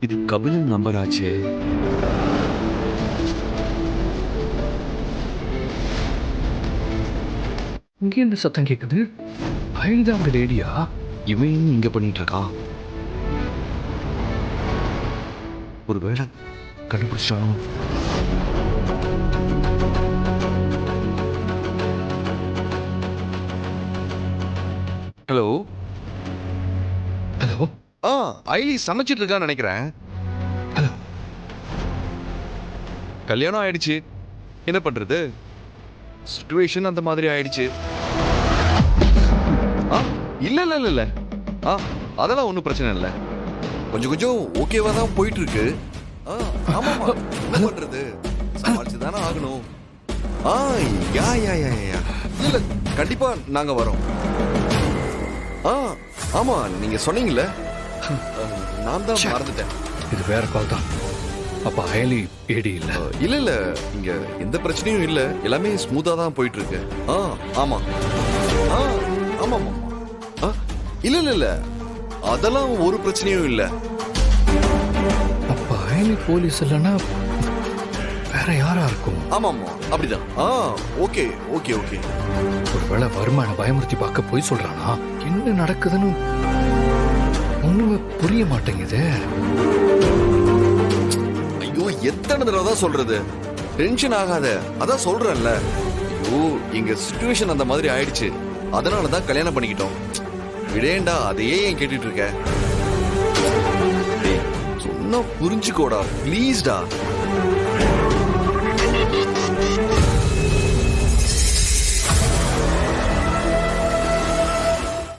இது கபிலன் நம்பர் ஆச்சே. இங்கே இந்த சத்தம் கேட்குது. அயல்தான் அந்த லேடியா? இவன் இங்க பண்ணிட்டு இருக்கான். ஒருவேளை கண்டுபிடிச்சாலும். ஹலோ ஹலோ ஐலி சமைச்சிட்டு இருக்கான்னு நினைக்கிறேன். ஹலோ. கல்யாணம் ஆயிடுச்சு, என்ன பண்றது, சிச்சுவேஷன் அந்த மாதிரி ஆயிடுச்சு. இல்ல இல்ல இல்ல இல்ல அதெல்லாம் ஒன்றும் பிரச்சனை இல்லை. கொஞ்சம் கொஞ்சம் ஓகேவா தான் போயிட்டு இருக்கு. ஆமாமா, என்ன பண்றது, சமாளிச்சு தானே ஆகணும். யா யா யா யா இல்ல, கண்டிப்பா நாங்க வரோம். ஆமா, நீங்க சொன்னீங்கல்ல, நான் தான் மறந்துட்டேன். இது வேற கால் தான். அப்ப அயலி ஏடி இல்ல. இல்ல இல்ல, இங்க எந்த பிரச்சனையும் இல்ல, எல்லாமே ஸ்மூத்தா தான் போயிட்டு இருக்கு. ஆமா ஆமா ஆமா இல்ல இல்ல இல்ல, அதெல்லாம் ஒரு பிரச்சனையும் இல்ல. அப்ப அயலி போலீஸ் இல்லைன்னா வேற யாரா இருக்கும்? ஆமா ஆமா, அப்படிதான். Okay okay okay. ஒருவேளை வருமான பயமுறுத்தி பார்க்க போய் சொல்றானா? என்ன நடக்குதுன்னு ஒண்ணுமே புரிய மாட்டேங்குது. ஐயோ, எத்தனை தடவை தான் சொல்றது, டென்ஷன் ஆகாத, அதான் சொல்றேன்ல. ஐயோ, எங்க சிச்சுவேஷன் அந்த மாதிரி ஆயிடுச்சு, அதனாலதான் கல்யாணம் பண்ணிக்கிட்டோம். விடேண்டா, அதையே ஏன் கேட்டுட்டு இருக்க? சொன்னா புரிஞ்சுக்கோடா, ப்ளீஸ்டா.